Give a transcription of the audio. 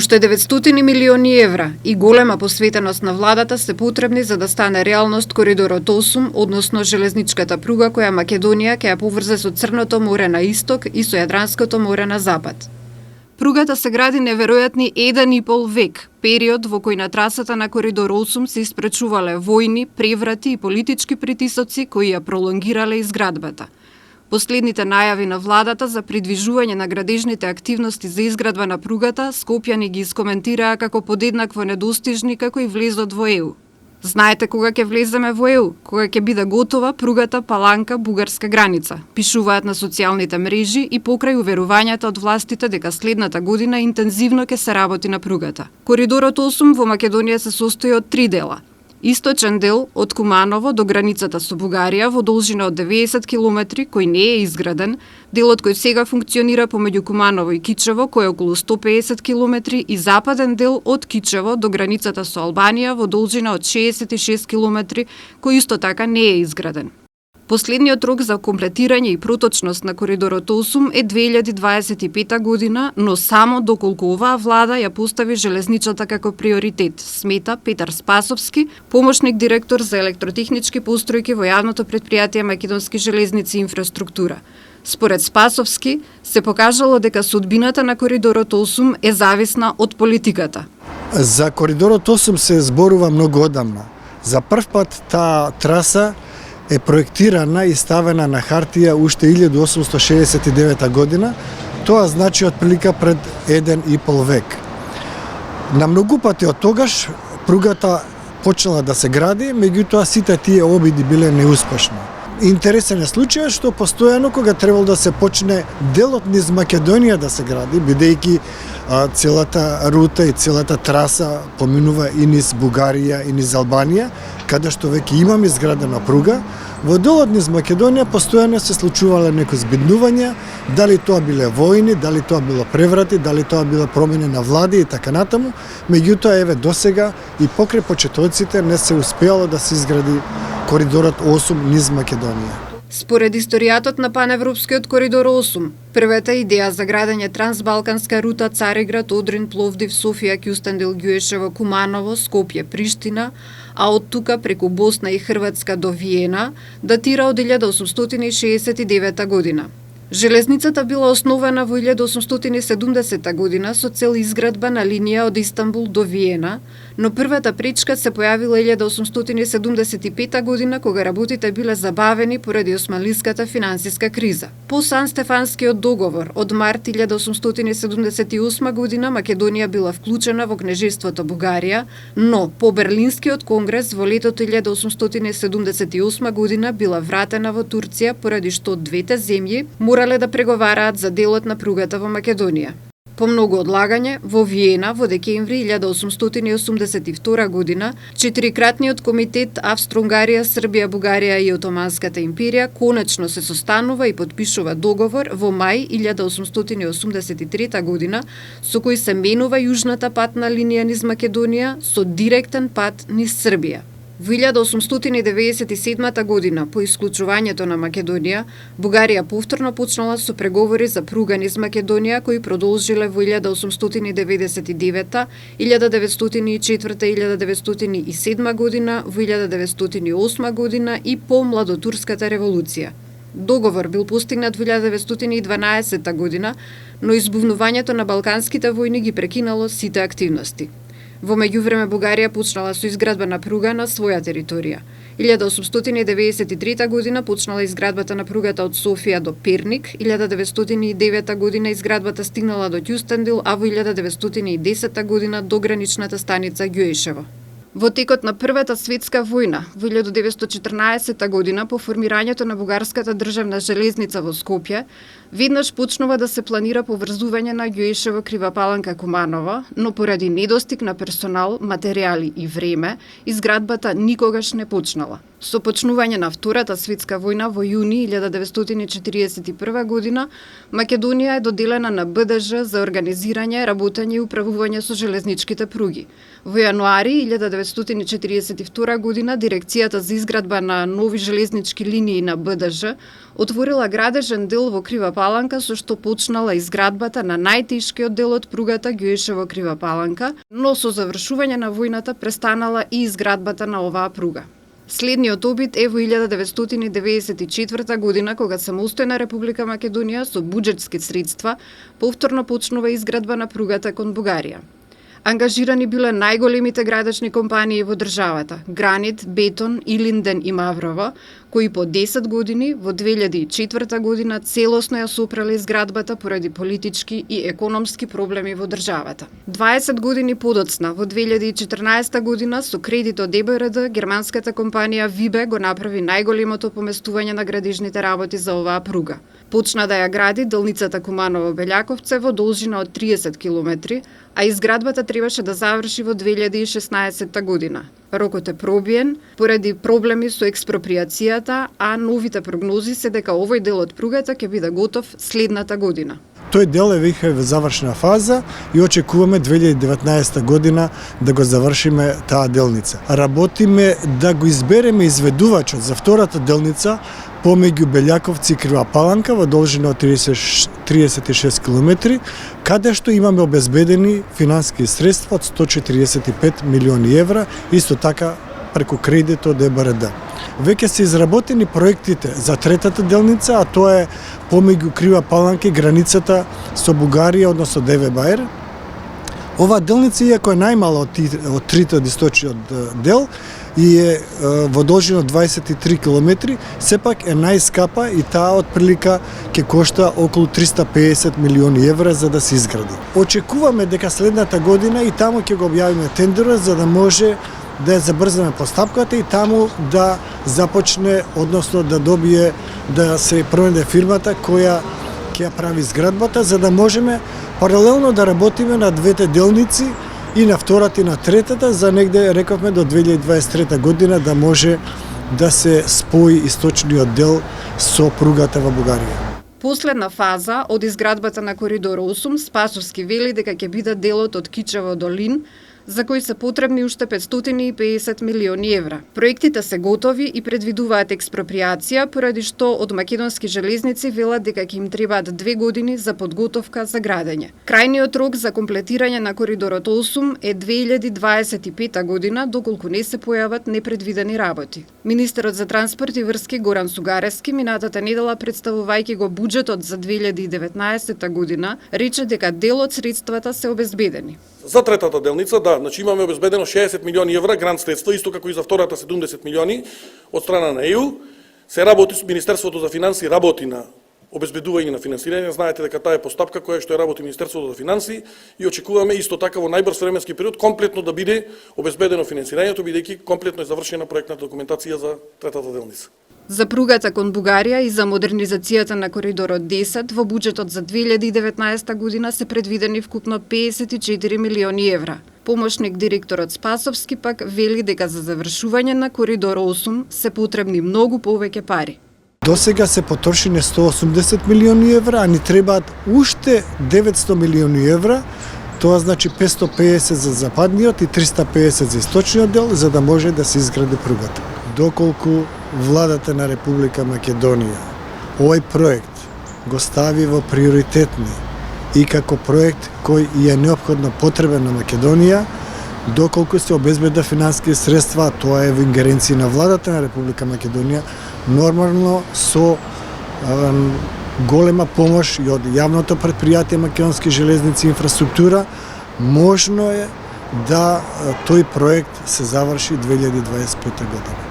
Уште 900 милиони евра и голема посветеност на владата се потребни за да стане реалност коридорот 8, односно железничката пруга која Македонија ќе ја поврзе со Црното море на исток и со Јадранското море на запад. Пругата се гради неверојатни 1,5 век, период во кој на трасата на коридор 8 се испречувале војни, преврати и политички притисоци кои ја пролонгирале изградбата. Последните најави на владата за придвижување на градежните активности за изградба на пругата, скопјани ги искоментираа како подеднакво недостижни како и влезот во ЕУ. Знаете кога ќе влеземе во ЕУ? Кога ќе биде готова пругата Паланка-бугарска граница, пишуваат на социјалните мрежи и покрај уверувањата од властите дека следната година интензивно ќе се работи на пругата. Коридорот 8 во Македонија се состои од 3 дела. Источен дел од Куманово до границата со Бугарија во должина од 90 км кој не е изграден, делот кој сега функционира помеѓу Куманово и Кичево кој е околу 150 км и западен дел од Кичево до границата со Албанија во должина од 66 км кој исто така не е изграден. Последниот рок за комплетирање и проточност на коридорот 8 е 2025 година, но само доколку оваа влада ја постави железничата како приоритет, смета Петар Спасовски, помошник директор за електротехнички постројки во јавното претпријатие Македонски железници и инфраструктура. Според Спасовски, се покажало дека судбината на коридорот 8 е зависна од политиката. За коридорот 8 се зборува многу одамна. За прв пат таа траса е проектирана и ставена на хартија уште 1869 година, тоа значи отприлика пред 1,5 век. На многу пати од тогаш пругата почнала да се гради, меѓутоа сите тие обиди биле неуспешни. Интересен е случајот што постојано кога требало да се почне делот низ Македонија да се гради, бидејќи целата рута и целата траса поминува и низ Бугарија и низ Албанија, каде што веќе имаме изградена пруга, во делот низ Македонија постојано се случувале некои збиднувања, дали тоа биле војни, дали тоа било преврати, дали тоа било промени на влади и така натаму, меѓутоа еве досега и покрај почетоците не се успеало да се изгради коридорот 8 низ Македонија. Според историјатот на паневропскиот коридор 8, првата идеја за градење трансбалканска рута Цариград, Одрин, Пловдив, Софија, Кјустендил, Ѓуешево, Куманово, Скопје, Приштина, а од тука преку Босна и Хрватска до Виена, датира од 1869 година. Железницата била основена во 1870 година со цел изградба на линија од Истанбул до Виена, но првата пречка се појавила 1875 година кога работите биле забавени поради османлиската финансиска криза. По Сан-Стефанскиот договор од март 1878 година Македонија била вклучена во кнежеството Бугарија, но по Берлинскиот конгрес во летото 1878 година била вратена во Турција поради што двете земји морале да преговараат за делот на пругата во Македонија. По многу одлагање, во Виена во декември 1882 година, четирикратниот комитет Австро-Унгарија, Србија, Бугарија и Отоманската империја конечно се состанува и подпишува договор во мај 1883 година, со кој се менува јужната патна линија низ Македонија со директен пат низ Србија. Во 1897 година, по исклучувањето на Македонија, Бугарија повторно почнала со преговори за пруга низ Македонија, кои продолжиле во 1899, 1904, 1907 година, во 1908 година и по Младотурската револуција. Договор бил постигнат во 1912 година, но избувнувањето на Балканските војни ги прекинало сите активности. Во меѓувреме Бугарија почнала со изградба на пруга на своја територија. 1893 година почнала изградбата на пругата од Софија до Перник, 1909 година изградбата стигнала до Кјустендил, а во 1910 година до граничната станица Ѓуешево. Во текот на Првата светска војна, во 1914 година, по формирањето на бугарската државна железница во Скопје, веднаш почнува да се планира поврзување на Ѓуешево, Крива Паланка, Куманово, но поради недостиг на персонал, материјали и време, изградбата никогаш не почнала. Со почнување на Втората светска војна во јуни 1941 година, Македонија е доделена на БДЖ за организирање, работење и управување со железничките пруги. Во јануари 1942 година Дирекцијата за изградба на нови железнички линии на БДЖ отворила градежен дел во Крива Паланка, со што почнала изградбата на најтешкиот дел од пругата Ѓоешево-Крива Паланка, но со завршување на војната престанала и изградбата на оваа пруга. Следниот обид е во 1994 година, кога самостојна Република Македонија со буџетски средства повторно почнува изградба на пругата кон Бугарија. Ангажирани биле најголемите градачни компании во државата – Гранит, Бетон, Илинден и Маврово, кои по 10 години во 2004 година целосно ја сопреле изградбата поради политички и економски проблеми во државата. 20 години подоцна, во 2014 година, со кредит од ЕБРД, германската компанија Вибе го направи најголемото поместување на градежните работи за оваа пруга. Почна да ја гради делницата Куманово-Белјаковце во должина од 30 км, а изградбата требаше да заврши во 2016 година. Рокот е пробиен поради проблеми со експроприацијата, а новите прогнози се дека овој дел од пругата ќе биде готов следната година. Тој дел е веќе во завршна фаза и очекуваме 2019 година да го завршиме таа делница. Работиме да го избереме изведувачот за втората делница помеѓу Белјаковци и Крива Паланка во должина од 36 км, каде што имаме обезбедени финански средства од 145 милиони евра, исто така преку кредит од ЕБРД. Веќе се изработени проектите за третата делница, а тоа е помеѓу Крива Паланка и границата со Бугарија, односно ДВ-Баер. Оваа делница, иако е најмала од трите од источниот дел и е во должина од 23 км, сепак е најскапа и таа отприлика ќе кошта околу 350 милиони евра за да се изгради. Очекуваме дека следната година и таму ќе го објавиме тендерот за да може да е забрзана постапката и таму да започне, односно да добие, да се пронајде фирмата која ќе ја прави зградбата, за да можеме паралелно да работиме на двете делници и на втората и на третата, за негде, рековме, до 2023 година да може да се спои источниот дел со пругата во Бугарија. Последна фаза од изградбата на Коридор 8, Спасовски вели дека ќе биде делот од Кичево до Лин, за кои се потребни уште 550 милиони евра. Проектите се готови и предвидуваат експроприација, поради што од Македонски железници велат дека ќе им требаат 2 години за подготовка за градење. Крајниот рок за комплетирање на Коридорот 8 е 2025 година, доколку не се појават непредвидени работи. Министерот за транспорт и врски Горан Сугарески минатата недела, представувајќи го буџетот за 2019 година, рече дека дел од средствата се обезбедени. За третата делница, да, значи имаме обезбедено 60 милиони евра грант средства, исто како и за втората 70 милиони од страна на ЕУ. Се работи со Министерството за финансии, работи на обезбедување на финансирање. Знаете дека таа е постапка која што ја работи Министерството за финансии и очекуваме исто така во најбрз временски период комплетно да биде обезбедено финансирањето, бидејќи комплетно е завршена проектната документација за третата делница. За пругата кон Бугарија и за модернизацијата на Коридорот 10 во буџетот за 2019 година се предвидени вкупно 54 милиони евра. Помошник директорот Спасовски пак вели дека за завршување на Коридор 8 се потребни многу повеќе пари. До сега се потрошени 180 милиони евра, а ни требаат уште 900 милиони евра, тоа значи 550 за западниот и 350 за источниот дел, за да може да се изгради пругата. Доколку владата на Република Македонија овој проект го стави во приоритетни и како проект кој е неопходно потребен на Македонија, доколку се обезбеда финански средства, тоа е во ингеренција на владата на Република Македонија, нормално со голема помош и од јавното претпријатие Македонски железници инфраструктура, можно е да тој проект се заврши 2025 година.